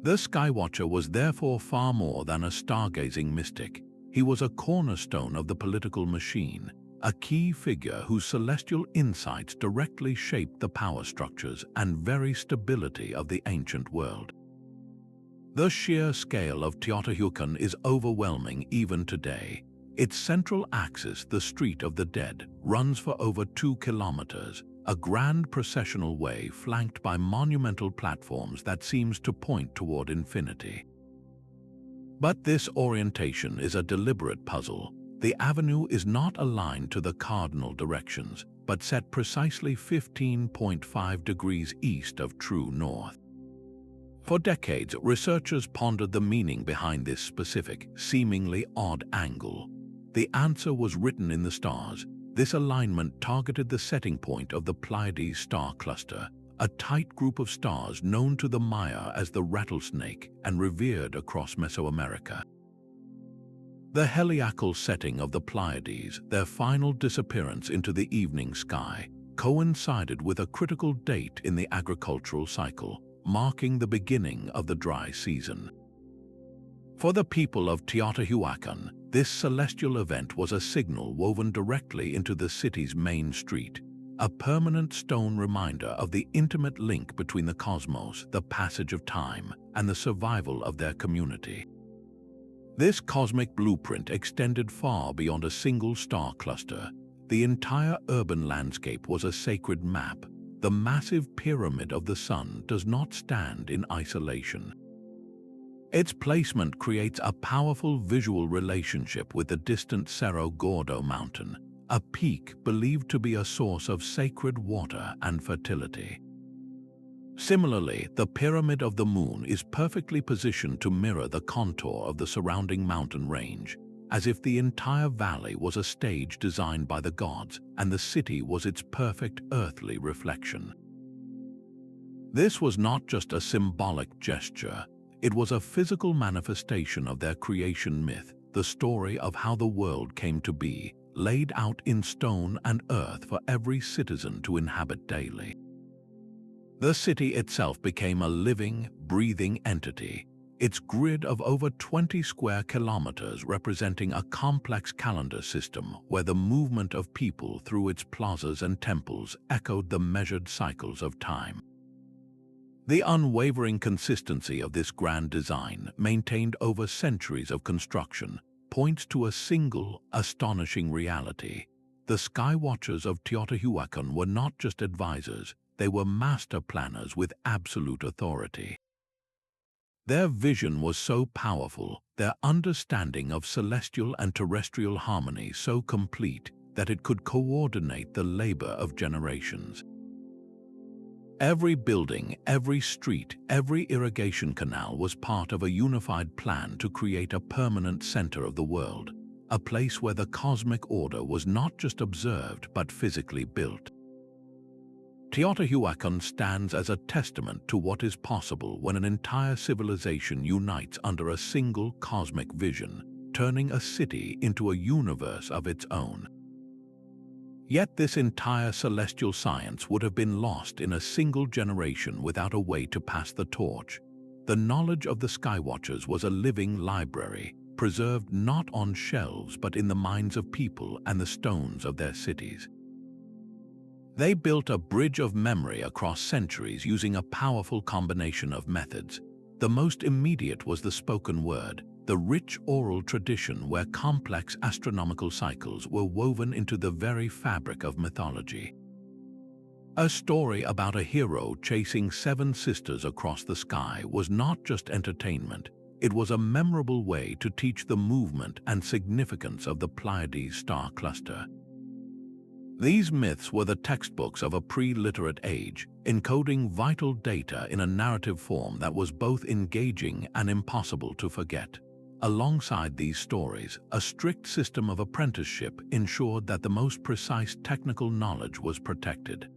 The Sky Watcher was therefore far more than a stargazing mystic. He was a cornerstone of the political machine, a key figure whose celestial insights directly shaped the power structures and very stability of the ancient world. The sheer scale of Teotihuacan is overwhelming even today. Its central axis, the Street of the Dead, runs for over 2 kilometers, a grand processional way flanked by monumental platforms that seems to point toward infinity. But this orientation is a deliberate puzzle. The avenue is not aligned to the cardinal directions, but set precisely 15.5 degrees east of true north. For decades, researchers pondered the meaning behind this specific, seemingly odd angle. The answer was written in the stars. This alignment targeted the setting point of the Pleiades star cluster, a tight group of stars known to the Maya as the rattlesnake and revered across Mesoamerica. The heliacal setting of the Pleiades, their final disappearance into the evening sky, coincided with a critical date in the agricultural cycle, marking the beginning of the dry season. For the people of Teotihuacan, this celestial event was a signal woven directly into the city's main street, a permanent stone reminder of the intimate link between the cosmos, the passage of time, and the survival of their community. This cosmic blueprint extended far beyond a single star cluster. The entire urban landscape was a sacred map. The massive pyramid of the sun does not stand in isolation. Its placement creates a powerful visual relationship with the distant Cerro Gordo mountain, a peak believed to be a source of sacred water and fertility. Similarly, the Pyramid of the Moon is perfectly positioned to mirror the contour of the surrounding mountain range, as if the entire valley was a stage designed by the gods and the city was its perfect earthly reflection. This was not just a symbolic gesture. It was a physical manifestation of their creation myth, the story of how the world came to be, laid out in stone and earth for every citizen to inhabit daily. The city itself became a living, breathing entity, its grid of over 20 square kilometers representing a complex calendar system where the movement of people through its plazas and temples echoed the measured cycles of time. The unwavering consistency of this grand design, maintained over centuries of construction, points to a single, astonishing reality. The Sky Watchers of Teotihuacan were not just advisors, they were master planners with absolute authority. Their vision was so powerful, their understanding of celestial and terrestrial harmony so complete that it could coordinate the labor of generations. Every building, every street, every irrigation canal was part of a unified plan to create a permanent center of the world, a place where the cosmic order was not just observed but physically built. Teotihuacan stands as a testament to what is possible when an entire civilization unites under a single cosmic vision, turning a city into a universe of its own. Yet this entire celestial science would have been lost in a single generation without a way to pass the torch. The knowledge of the Skywatchers was a living library, preserved not on shelves but in the minds of people and the stones of their cities. They built a bridge of memory across centuries using a powerful combination of methods. The most immediate was the spoken word, the rich oral tradition where complex astronomical cycles were woven into the very fabric of mythology. A story about a hero chasing 7 sisters across the sky was not just entertainment, it was a memorable way to teach the movement and significance of the Pleiades star cluster. These myths were the textbooks of a pre-literate age, encoding vital data in a narrative form that was both engaging and impossible to forget. Alongside these stories, a strict system of apprenticeship ensured that the most precise technical knowledge was protected.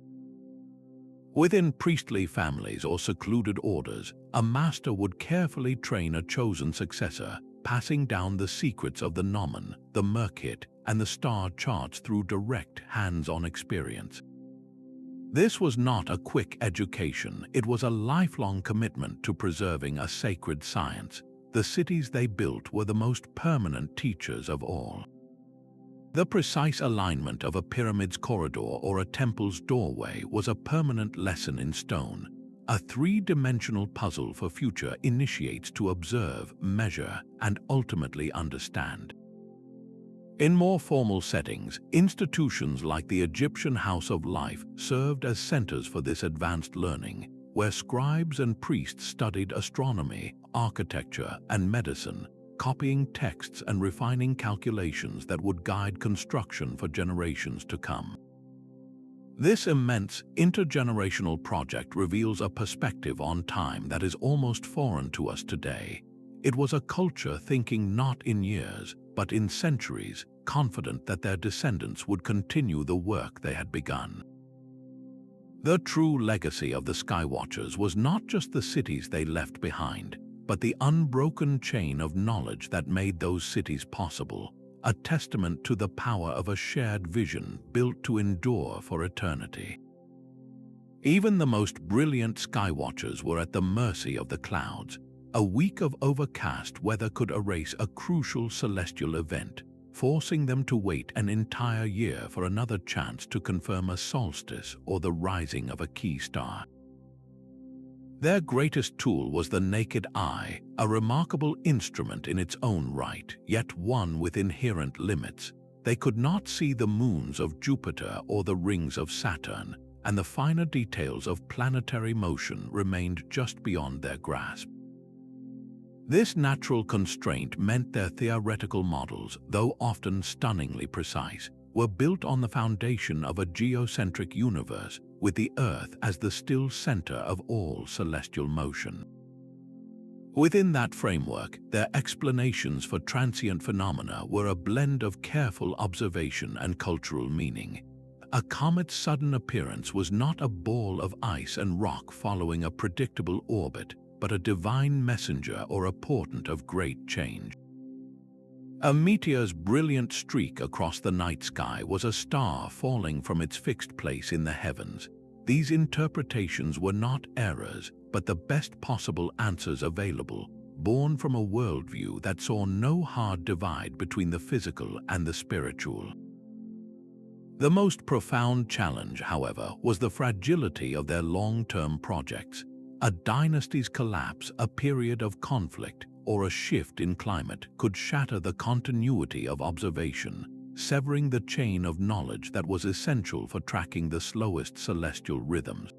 Within priestly families or secluded orders, a master would carefully train a chosen successor, passing down the secrets of the gnomon, the merkit, and the star charts through direct hands-on experience. This was not a quick education, it was a lifelong commitment to preserving a sacred science. The cities they built were the most permanent teachers of all. The precise alignment of a pyramid's corridor or a temple's doorway was a permanent lesson in stone, a three-dimensional puzzle for future initiates to observe, measure, and ultimately understand. In more formal settings, institutions like the Egyptian House of Life served as centers for this advanced learning, where scribes and priests studied astronomy, architecture, and medicine, copying texts and refining calculations that would guide construction for generations to come. This immense intergenerational project reveals a perspective on time that is almost foreign to us today. It was a culture thinking not in years, but in centuries, confident that their descendants would continue the work they had begun. The true legacy of the Skywatchers was not just the cities they left behind, but the unbroken chain of knowledge that made those cities possible, a testament to the power of a shared vision built to endure for eternity. Even the most brilliant Skywatchers were at the mercy of the clouds. A week of overcast weather could erase a crucial celestial event, forcing them to wait an entire year for another chance to confirm a solstice or the rising of a key star. Their greatest tool was the naked eye, a remarkable instrument in its own right, yet one with inherent limits. They could not see the moons of Jupiter or the rings of Saturn, and the finer details of planetary motion remained just beyond their grasp. This natural constraint meant their theoretical models, though often stunningly precise, were built on the foundation of a geocentric universe, with the Earth as the still center of all celestial motion. Within that framework, their explanations for transient phenomena were a blend of careful observation and cultural meaning. A comet's sudden appearance was not a ball of ice and rock following a predictable orbit, but a divine messenger or a portent of great change. A meteor's brilliant streak across the night sky was a star falling from its fixed place in the heavens. These interpretations were not errors, but the best possible answers available, born from a worldview that saw no hard divide between the physical and the spiritual. The most profound challenge, however, was the fragility of their long-term projects. A dynasty's collapse, a period of conflict, or a shift in climate could shatter the continuity of observation, severing the chain of knowledge that was essential for tracking the slowest celestial rhythms.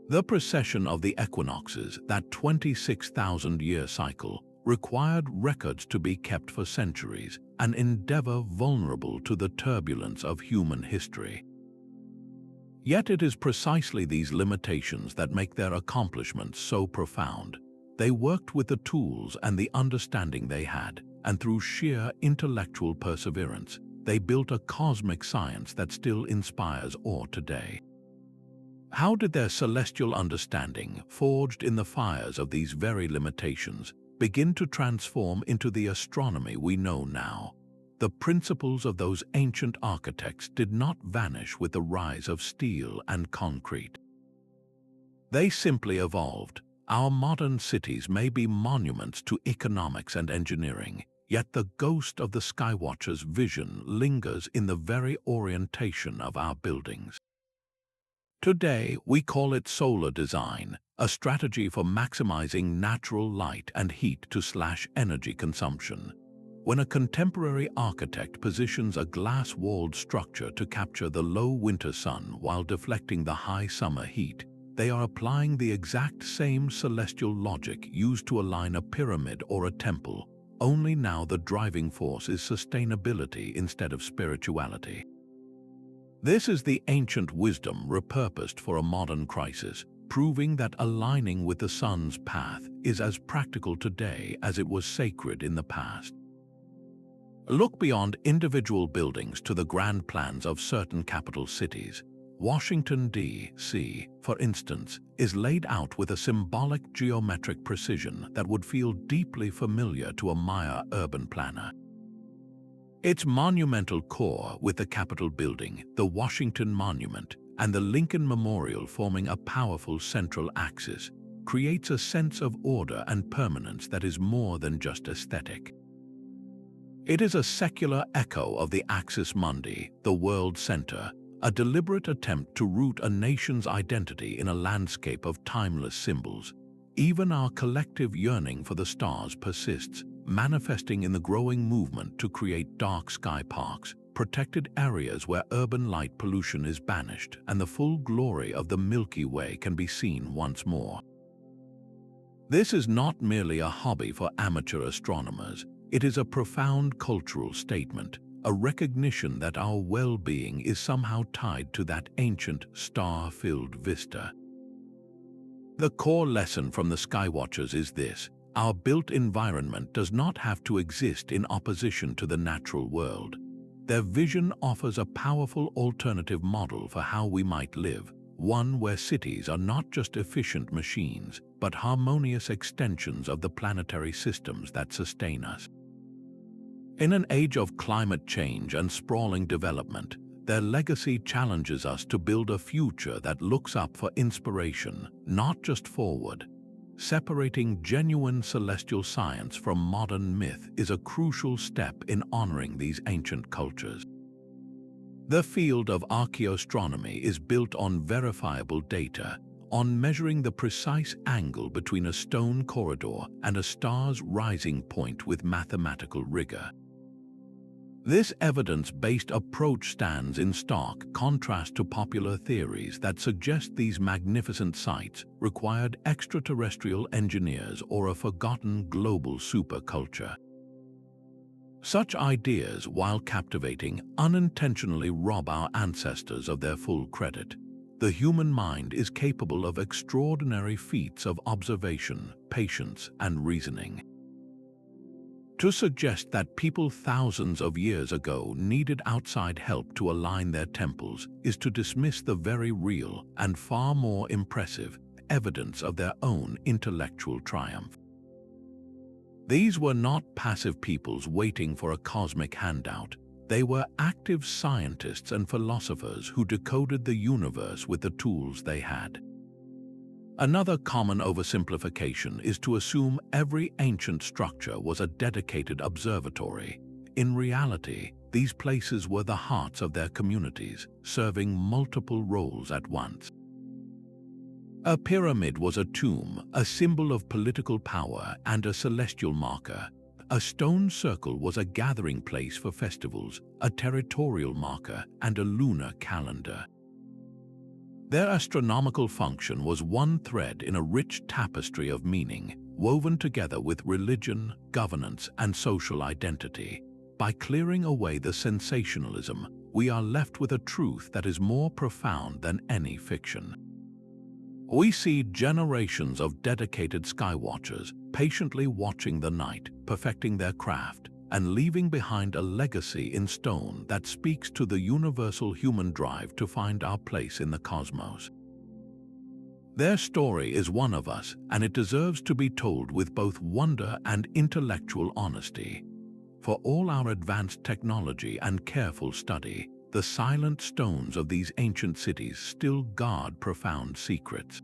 The precession of the equinoxes, that 26,000-year cycle, required records to be kept for centuries, an endeavor vulnerable to the turbulence of human history. Yet it is precisely these limitations that make their accomplishments so profound. They worked with the tools and the understanding they had, and through sheer intellectual perseverance, they built a cosmic science that still inspires awe today. How did their celestial understanding, forged in the fires of these very limitations, begin to transform into the astronomy we know now? The principles of those ancient architects did not vanish with the rise of steel and concrete. They simply evolved. Our modern cities may be monuments to economics and engineering, yet the ghost of the Skywatcher's vision lingers in the very orientation of our buildings. Today, we call it solar design, a strategy for maximizing natural light and heat to slash energy consumption. When a contemporary architect positions a glass-walled structure to capture the low winter sun while deflecting the high summer heat, they are applying the exact same celestial logic used to align a pyramid or a temple, only now the driving force is sustainability instead of spirituality. This is the ancient wisdom repurposed for a modern crisis, proving that aligning with the sun's path is as practical today as it was sacred in the past. Look beyond individual buildings to the grand plans of certain capital cities. Washington, D.C., for instance, is laid out with a symbolic geometric precision that would feel deeply familiar to a Maya urban planner. Its monumental core, with the Capitol building, the Washington Monument, and the Lincoln Memorial forming a powerful central axis, creates a sense of order and permanence that is more than just aesthetic. It is a secular echo of the Axis Mundi, the world center, a deliberate attempt to root a nation's identity in a landscape of timeless symbols. Even our collective yearning for the stars persists, manifesting in the growing movement to create dark sky parks, protected areas where urban light pollution is banished and the full glory of the Milky Way can be seen once more. This is not merely a hobby for amateur astronomers. It is a profound cultural statement, a recognition that our well-being is somehow tied to that ancient, star-filled vista. The core lesson from the Skywatchers is this: our built environment does not have to exist in opposition to the natural world. Their vision offers a powerful alternative model for how we might live, one where cities are not just efficient machines, but harmonious extensions of the planetary systems that sustain us. In an age of climate change and sprawling development, their legacy challenges us to build a future that looks up for inspiration, not just forward. Separating genuine celestial science from modern myth is a crucial step in honoring these ancient cultures. The field of archaeoastronomy is built on verifiable data, on measuring the precise angle between a stone corridor and a star's rising point with mathematical rigor. This evidence-based approach stands in stark contrast to popular theories that suggest these magnificent sites required extraterrestrial engineers or a forgotten global superculture. Such ideas, while captivating, unintentionally rob our ancestors of their full credit. The human mind is capable of extraordinary feats of observation, patience, and reasoning. To suggest that people thousands of years ago needed outside help to align their temples is to dismiss the very real and far more impressive evidence of their own intellectual triumph. These were not passive peoples waiting for a cosmic handout. They were active scientists and philosophers who decoded the universe with the tools they had. Another common oversimplification is to assume every ancient structure was a dedicated observatory. In reality, these places were the hearts of their communities, serving multiple roles at once. A pyramid was a tomb, a symbol of political power and a celestial marker. A stone circle was a gathering place for festivals, a territorial marker, and a lunar calendar. Their astronomical function was one thread in a rich tapestry of meaning, woven together with religion, governance, and social identity. By clearing away the sensationalism, we are left with a truth that is more profound than any fiction. We see generations of dedicated skywatchers patiently watching the night, perfecting their craft, and leaving behind a legacy in stone that speaks to the universal human drive to find our place in the cosmos. Their story is one of us, and it deserves to be told with both wonder and intellectual honesty. For all our advanced technology and careful study, the silent stones of these ancient cities still guard profound secrets.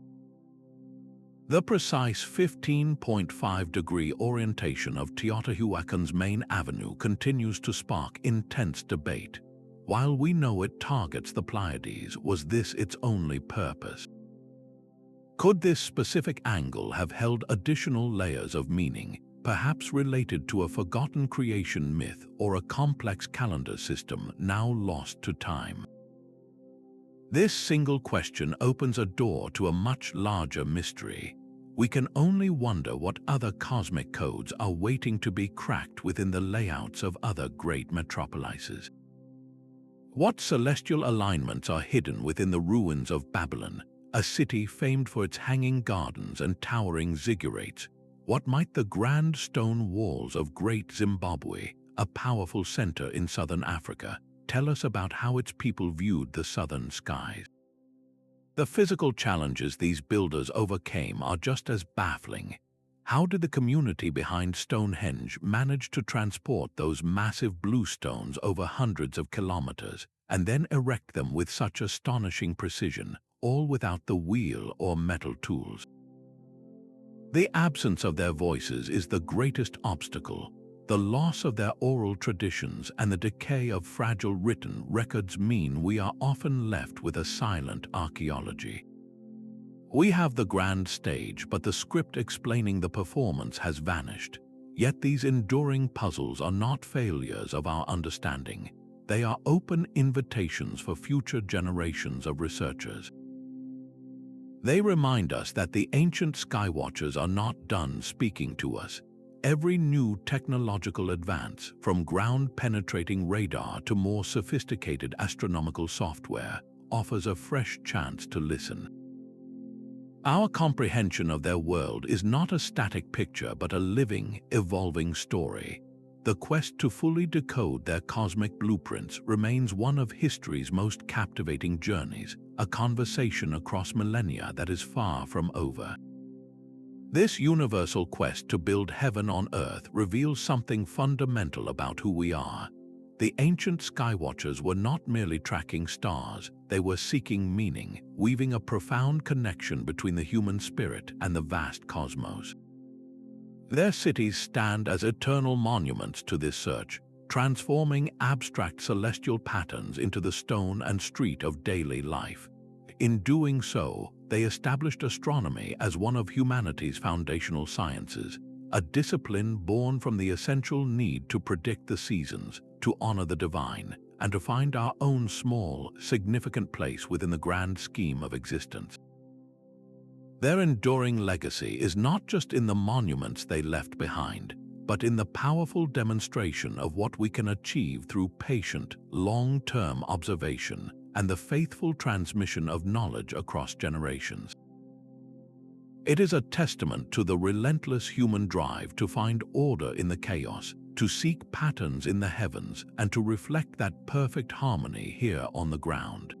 The precise 15.5-degree orientation of Teotihuacan's main avenue continues to spark intense debate. While we know it targets the Pleiades, was this its only purpose? Could this specific angle have held additional layers of meaning, perhaps related to a forgotten creation myth or a complex calendar system now lost to time? This single question opens a door to a much larger mystery. We can only wonder what other cosmic codes are waiting to be cracked within the layouts of other great metropolises. What celestial alignments are hidden within the ruins of Babylon, a city famed for its hanging gardens and towering ziggurats? What might the grand stone walls of Great Zimbabwe, a powerful center in southern Africa, tell us about how its people viewed the southern skies? The physical challenges these builders overcame are just as baffling. How did the community behind Stonehenge manage to transport those massive blue stones over hundreds of kilometers and then erect them with such astonishing precision, all without the wheel or metal tools? The absence of their voices is the greatest obstacle. The loss of their oral traditions and the decay of fragile written records mean we are often left with a silent archaeology. We have the grand stage, but the script explaining the performance has vanished. Yet these enduring puzzles are not failures of our understanding. They are open invitations for future generations of researchers. They remind us that the ancient Skywatchers are not done speaking to us. Every new technological advance, from ground-penetrating radar to more sophisticated astronomical software, offers a fresh chance to listen. Our comprehension of their world is not a static picture but a living, evolving story. The quest to fully decode their cosmic blueprints remains one of history's most captivating journeys, a conversation across millennia that is far from over. This universal quest to build heaven on earth reveals something fundamental about who we are. The ancient Skywatchers were not merely tracking stars, they were seeking meaning, weaving a profound connection between the human spirit and the vast cosmos. Their cities stand as eternal monuments to this search, transforming abstract celestial patterns into the stone and street of daily life. In doing so, they established astronomy as one of humanity's foundational sciences, a discipline born from the essential need to predict the seasons, to honor the divine, and to find our own small, significant place within the grand scheme of existence. Their enduring legacy is not just in the monuments they left behind, but in the powerful demonstration of what we can achieve through patient, long-term observation and the faithful transmission of knowledge across generations. It is a testament to the relentless human drive to find order in the chaos, to seek patterns in the heavens, and to reflect that perfect harmony here on the ground.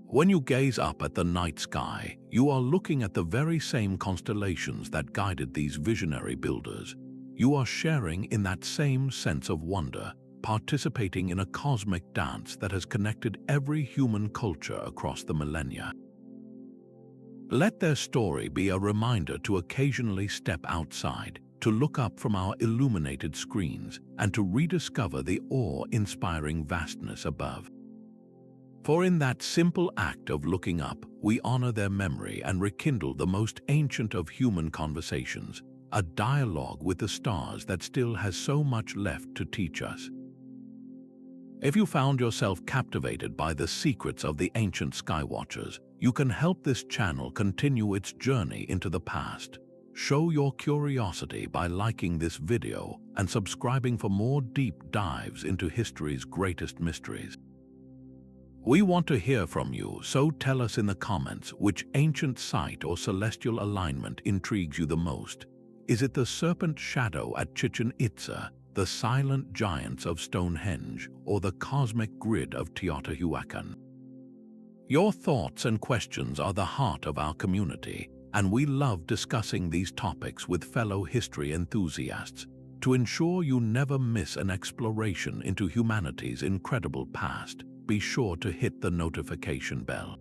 When you gaze up at the night sky, you are looking at the very same constellations that guided these visionary builders. You are sharing in that same sense of wonder, participating in a cosmic dance that has connected every human culture across the millennia. Let their story be a reminder to occasionally step outside, to look up from our illuminated screens, and to rediscover the awe-inspiring vastness above. For in that simple act of looking up, we honor their memory and rekindle the most ancient of human conversations, a dialogue with the stars that still has so much left to teach us. If you found yourself captivated by the secrets of the ancient Skywatchers, you can help this channel continue its journey into the past. Show your curiosity by liking this video and subscribing for more deep dives into history's greatest mysteries. We want to hear from you, so tell us in the comments which ancient site or celestial alignment intrigues you the most. Is it the serpent shadow at Chichen Itza, the silent giants of Stonehenge, or the cosmic grid of Teotihuacan? Your thoughts and questions are the heart of our community, and we love discussing these topics with fellow history enthusiasts. To ensure you never miss an exploration into humanity's incredible past, be sure to hit the notification bell.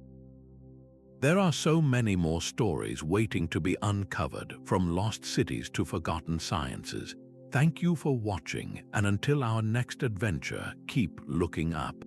There are so many more stories waiting to be uncovered, from lost cities to forgotten sciences. Thank you for watching, and until our next adventure, keep looking up.